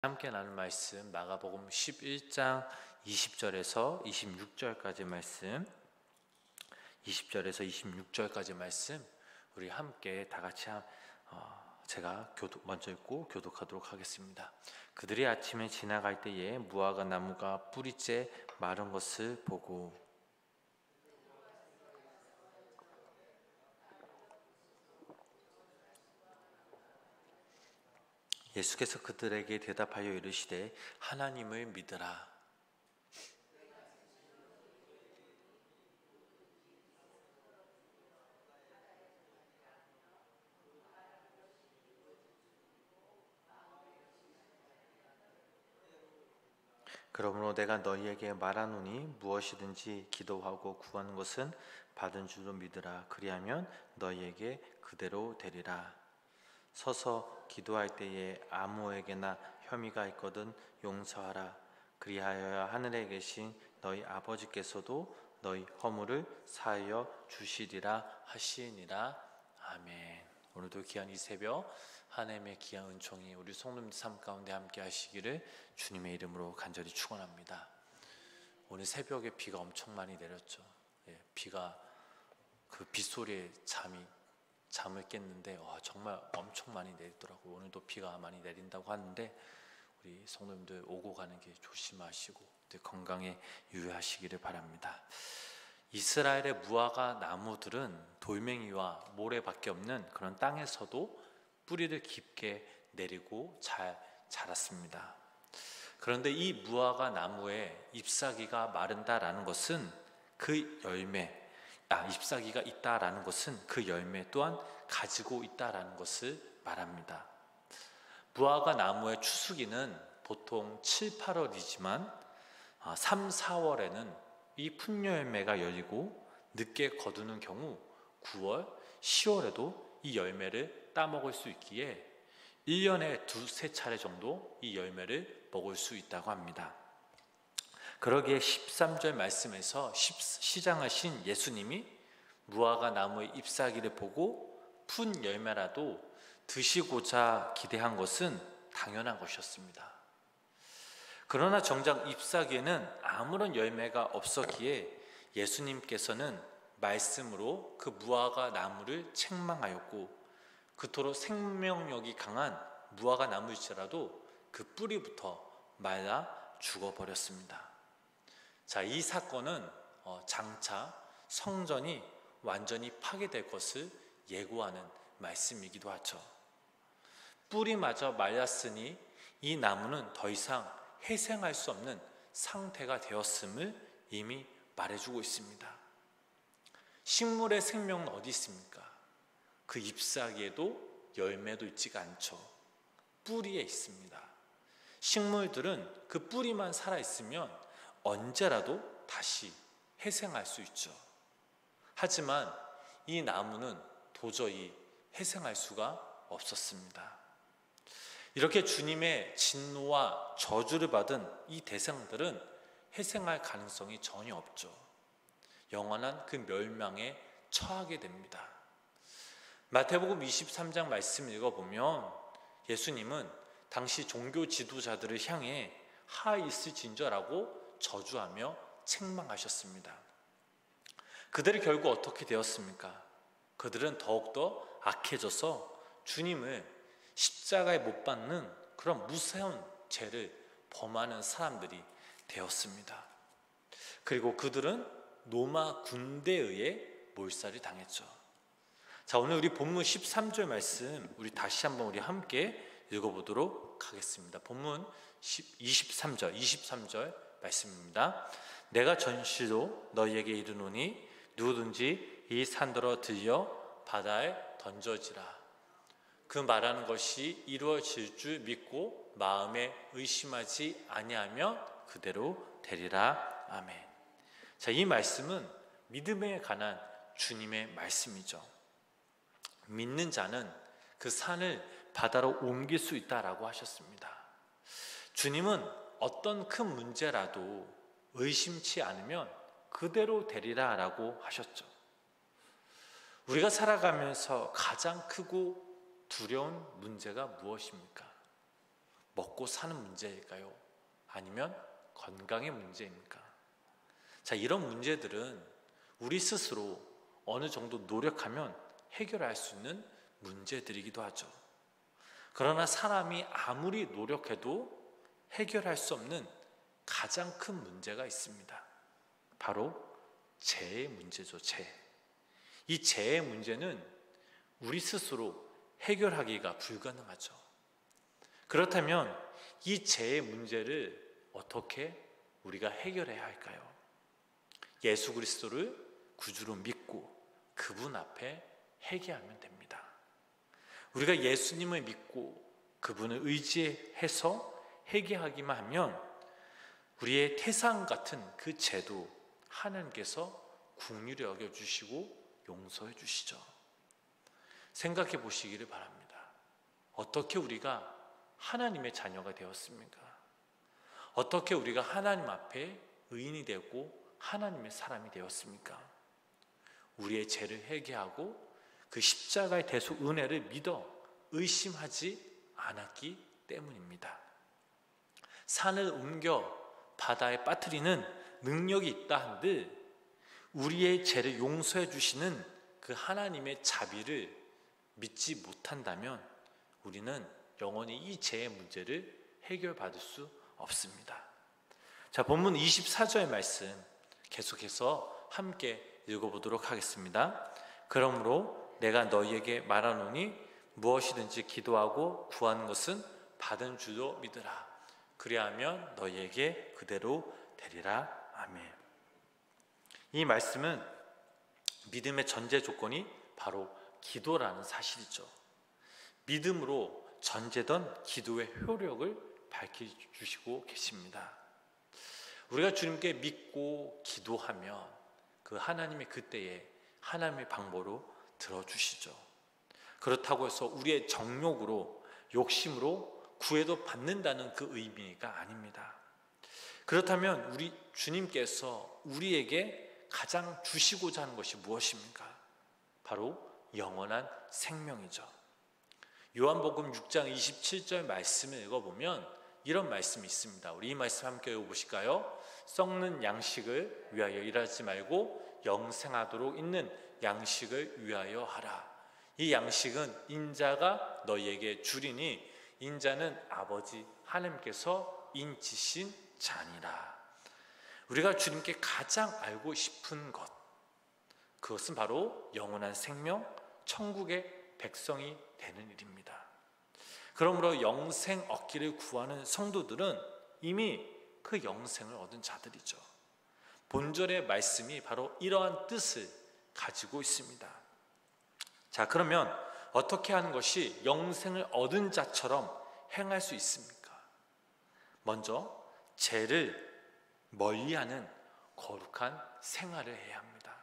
함께 나눌 말씀 마가복음 11장 20절에서 26절까지 말씀, 20절에서 26절까지 말씀 우리 함께 다 같이 제가 먼저 읽고 교독하도록 하겠습니다. 그들이 아침에 지나갈 때에 무화과 나무가 뿌리째 마른 것을 보고 예수께서 그들에게 대답하여 이르시되 하나님을 믿으라. 그러므로 내가 너희에게 말하노니 무엇이든지 기도하고 구하는 것은 받은 줄로 믿으라. 그리하면 너희에게 그대로 되리라. 서서 기도할 때에 아무에게나 혐의가 있거든 용서하라. 그리하여야 하늘에 계신 너희 아버지께서도 너희 허물을 사하여 주시리라 하시니라. 아멘. 오늘도 귀한 이 새벽 하나님의 귀한 은총이 우리 성도님들 삶 가운데 함께 하시기를 주님의 이름으로 간절히 축원합니다. 오늘 새벽에 비가 엄청 많이 내렸죠. 비가 그 빗소리에 잠을 깼는데 정말 엄청 많이 내리더라고요. 오늘도 비가 많이 내린다고 하는데 우리 성도님들 오고 가는 길 조심하시고 건강에 유의하시기를 바랍니다. 이스라엘의 무화과 나무들은 돌멩이와 모래밖에 없는 그런 땅에서도 뿌리를 깊게 내리고 잘 자랐습니다. 그런데 이 무화과 나무에 잎사귀가 마른다라는 것은 그 잎사귀가 있다라는 것은 그 열매 또한 가지고 있다라는 것을 말합니다. 무화과 나무의 추수기는 보통 7, 8월이지만 3, 4월에는 이 풍요 열매가 열리고 늦게 거두는 경우 9월, 10월에도 이 열매를 따먹을 수 있기에 1년에 두세 차례 정도 이 열매를 먹을 수 있다고 합니다. 그러기에 13절 말씀에서 시장하신 예수님이 무화과 나무의 잎사귀를 보고 푼 열매라도 드시고자 기대한 것은 당연한 것이었습니다. 그러나 정작 잎사귀에는 아무런 열매가 없었기에 예수님께서는 말씀으로 그 무화과 나무를 책망하였고 그토록 생명력이 강한 무화과 나무일지라도 그 뿌리부터 말라 죽어버렸습니다. 자, 이 사건은 장차 성전이 완전히 파괴될 것을 예고하는 말씀이기도 하죠. 뿌리마저 말랐으니 이 나무는 더 이상 회생할 수 없는 상태가 되었음을 이미 말해주고 있습니다. 식물의 생명은 어디 있습니까? 그 잎사귀에도 열매도 있지가 않죠. 뿌리에 있습니다. 식물들은 그 뿌리만 살아있으면 언제라도 다시 회생할 수 있죠. 하지만 이 나무는 도저히 회생할 수가 없었습니다. 이렇게 주님의 진노와 저주를 받은 이 대상들은 회생할 가능성이 전혀 없죠. 영원한 그 멸망에 처하게 됩니다. 마태복음 23장 말씀을 읽어보면 예수님은 당시 종교 지도자들을 향해 하 있을진저라고 저주하며 책망하셨습니다. 그들이 결국 어떻게 되었습니까? 그들은 더욱더 악해져서 주님을 십자가에 못 박는 그런 무서운 죄를 범하는 사람들이 되었습니다. 그리고 그들은 로마 군대에 의해 몰살이 당했죠. 자, 오늘 우리 본문 13절 말씀 우리 다시 한번 우리 함께 읽어보도록 하겠습니다. 본문 23절 말씀입니다. 내가 전시로 너희에게 이르노니 누구든지 이 산더러 들려 바다에 던져지라. 그 말하는 것이 이루어질 줄 믿고 마음에 의심하지 아니하면 그대로 되리라. 아멘. 자, 이 말씀은 믿음에 관한 주님의 말씀이죠. 믿는 자는 그 산을 바다로 옮길 수 있다라고 하셨습니다. 주님은 어떤 큰 문제라도 의심치 않으면 그대로 되리라 라고 하셨죠. 우리가 살아가면서 가장 크고 두려운 문제가 무엇입니까? 먹고 사는 문제일까요? 아니면 건강의 문제입니까? 자, 이런 문제들은 우리 스스로 어느 정도 노력하면 해결할 수 있는 문제들이기도 하죠. 그러나 사람이 아무리 노력해도 해결할 수 없는 가장 큰 문제가 있습니다. 바로 죄의 문제죠. 이 죄의 문제는 우리 스스로 해결하기가 불가능하죠. 그렇다면 이 죄의 문제를 어떻게 우리가 해결해야 할까요? 예수 그리스도를 구주로 믿고 그분 앞에 회개하면 됩니다. 우리가 예수님을 믿고 그분을 의지해서 회개하기만 하면 우리의 태산 같은 그 죄도 하나님께서 긍휼히 여겨주시고 용서해 주시죠. 생각해 보시기를 바랍니다. 어떻게 우리가 하나님의 자녀가 되었습니까? 어떻게 우리가 하나님 앞에 의인이 되고 하나님의 사람이 되었습니까? 우리의 죄를 회개하고 그 십자가의 대속 은혜를 믿어 의심하지 않았기 때문입니다. 산을 옮겨 바다에 빠뜨리는 능력이 있다 한들 우리의 죄를 용서해 주시는 그 하나님의 자비를 믿지 못한다면 우리는 영원히 이 죄의 문제를 해결받을 수 없습니다. 자, 본문 24절 말씀 계속해서 함께 읽어보도록 하겠습니다. 그러므로 내가 너희에게 말하노니 무엇이든지 기도하고 구하는 것은 받은 줄로 믿으라. 그리하면 너희에게 그대로 되리라. 아멘. 이 말씀은 믿음의 전제 조건이 바로 기도라는 사실이죠. 믿음으로 전제된 기도의 효력을 밝혀주시고 계십니다. 우리가 주님께 믿고 기도하면 그 하나님의 그때에 하나님의 방법으로 들어주시죠. 그렇다고 해서 우리의 정욕으로 욕심으로 구해도 받는다는 그 의미가 아닙니다. 그렇다면 우리 주님께서 우리에게 가장 주시고자 하는 것이 무엇입니까? 바로 영원한 생명이죠. 요한복음 6장 27절 말씀을 읽어보면 이런 말씀이 있습니다. 우리 이 말씀 함께 읽어보실까요? 썩는 양식을 위하여 일하지 말고 영생하도록 있는 양식을 위하여 하라. 이 양식은 인자가 너희에게 주리니 인자는 아버지 하나님께서 인치신 자니라. 우리가 주님께 가장 알고 싶은 것, 그것은 바로 영원한 생명, 천국의 백성이 되는 일입니다. 그러므로 영생 얻기를 구하는 성도들은 이미 그 영생을 얻은 자들이죠. 본절의 말씀이 바로 이러한 뜻을 가지고 있습니다. 자, 그러면 어떻게 하는 것이 영생을 얻은 자처럼 행할 수 있습니까? 먼저 죄를 멀리하는 거룩한 생활을 해야 합니다.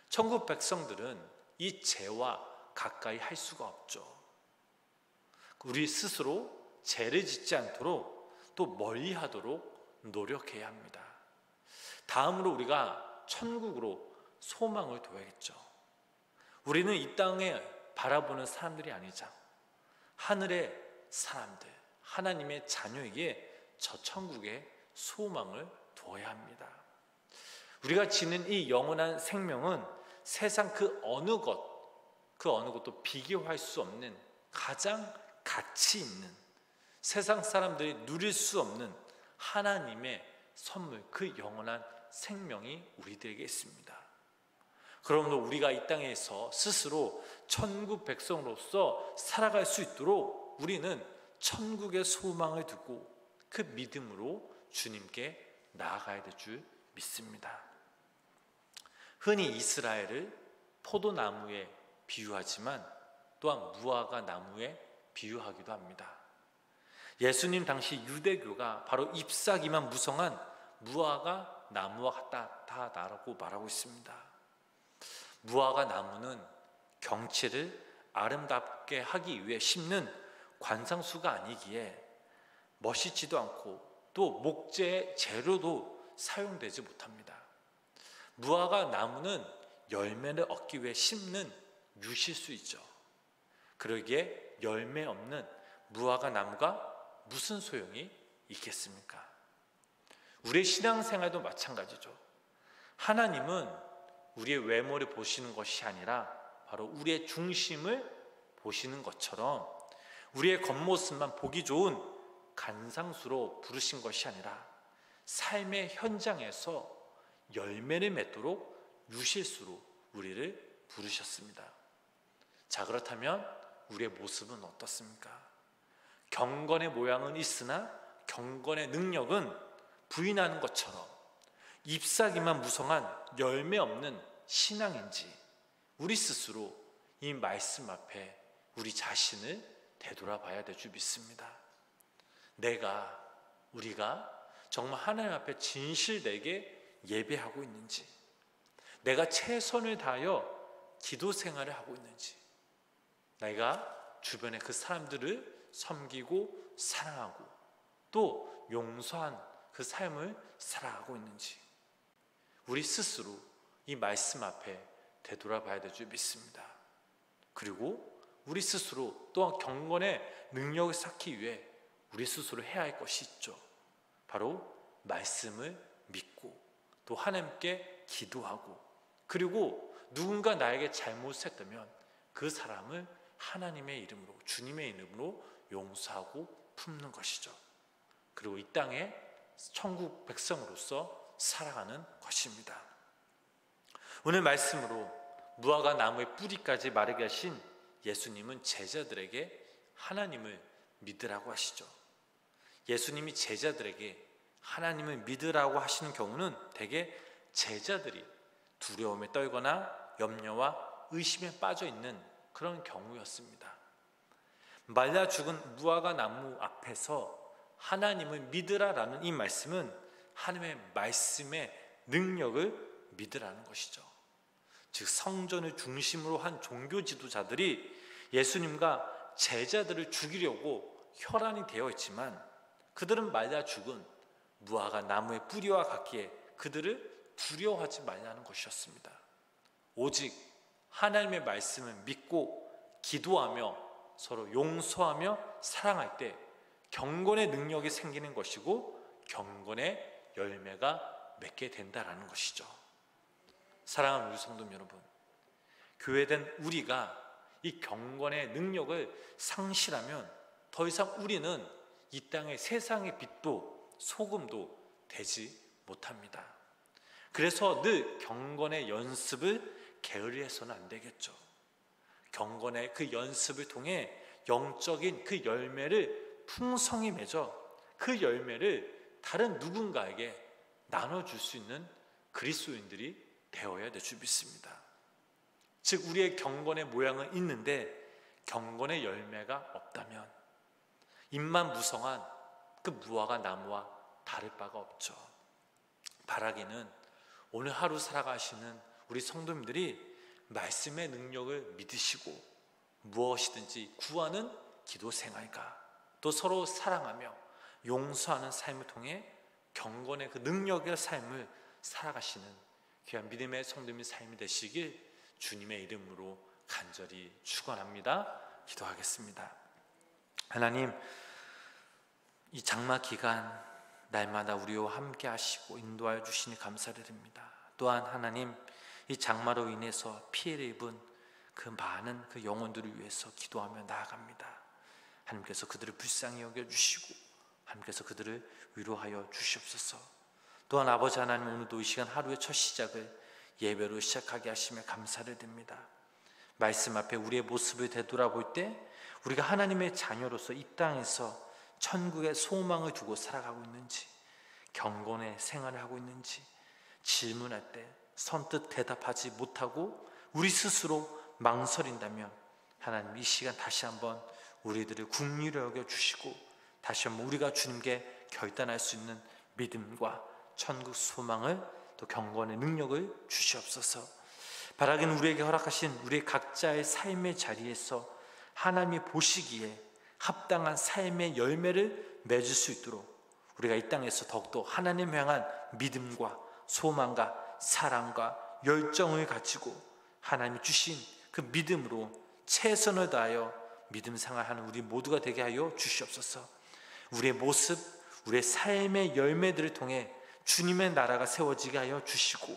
천국 백성들은 이 죄와 가까이 할 수가 없죠. 우리 스스로 죄를 짓지 않도록 또 멀리하도록 노력해야 합니다. 다음으로 우리가 천국으로 소망을 둬야겠죠. 우리는 이 땅에 바라보는 사람들이 아니자 하늘의 사람들, 하나님의 자녀에게 저 천국에 소망을 두어야 합니다. 우리가 지닌 이 영원한 생명은 세상 그 어느 것도 비교할 수 없는 가장 가치 있는, 세상 사람들이 누릴 수 없는 하나님의 선물, 그 영원한 생명이 우리들에게 있습니다. 그러므로 우리가 이 땅에서 스스로 천국 백성으로서 살아갈 수 있도록 우리는 천국의 소망을 두고 그 믿음으로 주님께 나아가야 될 줄 믿습니다. 흔히 이스라엘을 포도나무에 비유하지만 또한 무화과 나무에 비유하기도 합니다. 예수님 당시 유대교가 바로 잎사귀만 무성한 무화과 나무와 같다라고 말하고 있습니다. 무화과 나무는 경치를 아름답게 하기 위해 심는 관상수가 아니기에 멋있지도 않고 또 목재의 재료도 사용되지 못합니다. 무화과 나무는 열매를 얻기 위해 심는 유실수이죠. 그러기에 열매 없는 무화과 나무가 무슨 소용이 있겠습니까? 우리의 신앙생활도 마찬가지죠. 하나님은 우리의 외모를 보시는 것이 아니라 바로 우리의 중심을 보시는 것처럼 우리의 겉모습만 보기 좋은 간상수로 부르신 것이 아니라 삶의 현장에서 열매를 맺도록 유실수로 우리를 부르셨습니다. 자, 그렇다면 우리의 모습은 어떻습니까? 경건의 모양은 있으나 경건의 능력은 부인하는 것처럼 잎사귀만 무성한 열매 없는 신앙인지 우리 스스로 이 말씀 앞에 우리 자신을 되돌아봐야 될 줄 믿습니다. 우리가 정말 하나님 앞에 진실되게 예배하고 있는지, 내가 최선을 다하여 기도 생활을 하고 있는지, 내가 주변의 그 사람들을 섬기고 사랑하고 또 용서한 그 삶을 살아가고 있는지 우리 스스로 이 말씀 앞에 되돌아봐야 될 줄 믿습니다. 그리고 우리 스스로 또한 경건의 능력을 쌓기 위해 우리 스스로 해야 할 것이 있죠. 바로 말씀을 믿고 또 하나님께 기도하고, 그리고 누군가 나에게 잘못했다면 그 사람을 하나님의 이름으로, 주님의 이름으로 용서하고 품는 것이죠. 그리고 이 땅에 천국 백성으로서 살아가는 것입니다. 오늘 말씀으로 무화과 나무의 뿌리까지 마르게 하신 예수님은 제자들에게 하나님을 믿으라고 하시죠. 예수님이 제자들에게 하나님을 믿으라고 하시는 경우는 대개 제자들이 두려움에 떨거나 염려와 의심에 빠져 있는 그런 경우였습니다. 말라 죽은 무화과 나무 앞에서 하나님을 믿으라라는 이 말씀은 하나님의 말씀의 능력을 믿으라는 것이죠. 즉 성전을 중심으로 한 종교 지도자들이 예수님과 제자들을 죽이려고 혈안이 되어 있지만 그들은 말라 죽은 무화과 나무의 뿌리와 같기에 그들을 두려워하지 말라는 것이었습니다. 오직 하나님의 말씀을 믿고 기도하며 서로 용서하며 사랑할 때 경건의 능력이 생기는 것이고 경건의 열매가 맺게 된다라는 것이죠. 사랑하는 우리 성도 여러분, 교회된 우리가 이 경건의 능력을 상실하면 더 이상 우리는 이 땅의 세상의 빛도 소금도 되지 못합니다. 그래서 늘 경건의 연습을 게을리해서는 안 되겠죠. 경건의 그 연습을 통해 영적인 그 열매를 풍성히 맺어 그 열매를 다른 누군가에게 나눠줄 수 있는 그리스도인들이 되어야 될 줄 믿습니다. 즉 우리의 경건의 모양은 있는데 경건의 열매가 없다면 잎만 무성한 그 무화과 나무와 다를 바가 없죠. 바라기는 오늘 하루 살아가시는 우리 성도님들이 말씀의 능력을 믿으시고 무엇이든지 구하는 기도 생활과 또 서로 사랑하며 용서하는 삶을 통해 경건의 그 능력의 삶을 살아가시는 귀한 믿음의 성도님의 삶이 되시길 주님의 이름으로 간절히 축원합니다. 기도하겠습니다. 하나님, 이 장마 기간 날마다 우리와 함께 하시고 인도하여 주시니 감사드립니다. 또한 하나님, 이 장마로 인해서 피해를 입은 그 많은 그 영혼들을 위해서 기도하며 나아갑니다. 하나님께서 그들을 불쌍히 여겨주시고 하나님께서 그들을 위로하여 주시옵소서. 또한 아버지 하나님, 오늘도 이 시간 하루의 첫 시작을 예배로 시작하게 하시며 감사를 드립니다. 말씀 앞에 우리의 모습을 되돌아볼 때 우리가 하나님의 자녀로서 이 땅에서 천국의 소망을 두고 살아가고 있는지, 경건의 생활을 하고 있는지, 질문할 때 선뜻 대답하지 못하고 우리 스스로 망설인다면 하나님, 이 시간 다시 한번 우리들을 긍휼히 여겨주시고 다시 한번 우리가 주님께 결단할 수 있는 믿음과 천국 소망을 또 경건의 능력을 주시옵소서. 바라기는 우리에게 허락하신 우리 각자의 삶의 자리에서 하나님이 보시기에 합당한 삶의 열매를 맺을 수 있도록 우리가 이 땅에서 더욱더 하나님 향한 믿음과 소망과 사랑과 열정을 가지고 하나님이 주신 그 믿음으로 최선을 다하여 믿음 생활하는 우리 모두가 되게 하여 주시옵소서. 우리의 모습, 우리의 삶의 열매들을 통해 주님의 나라가 세워지게 하여 주시고,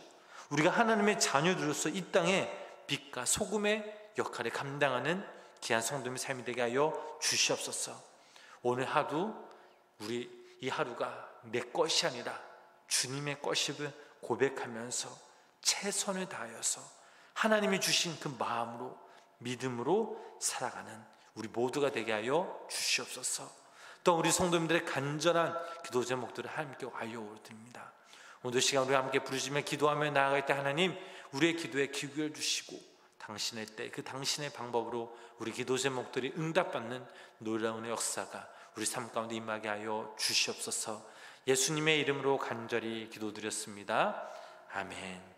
우리가 하나님의 자녀들로서 이 땅에 빛과 소금의 역할을 감당하는 귀한 성도님의 삶이 되게 하여 주시옵소서. 오늘 하루, 우리 이 하루가 내 것이 아니라 주님의 것임을 고백하면서 최선을 다하여서 하나님이 주신 그 마음으로, 믿음으로 살아가는 우리 모두가 되게 하여 주시옵소서. 또 우리 성도님들의 간절한 기도 제목들을 함께 알려드립니다. 오늘 시간 우리 함께 부르시며 기도하며 나아갈 때 하나님 우리의 기도에 귀 기울여 주시고, 당신의 때 그 당신의 방법으로 우리 기도 제목들이 응답받는 놀라운 역사가 우리 삶 가운데 임하게 하여 주시옵소서. 예수님의 이름으로 간절히 기도드렸습니다. 아멘.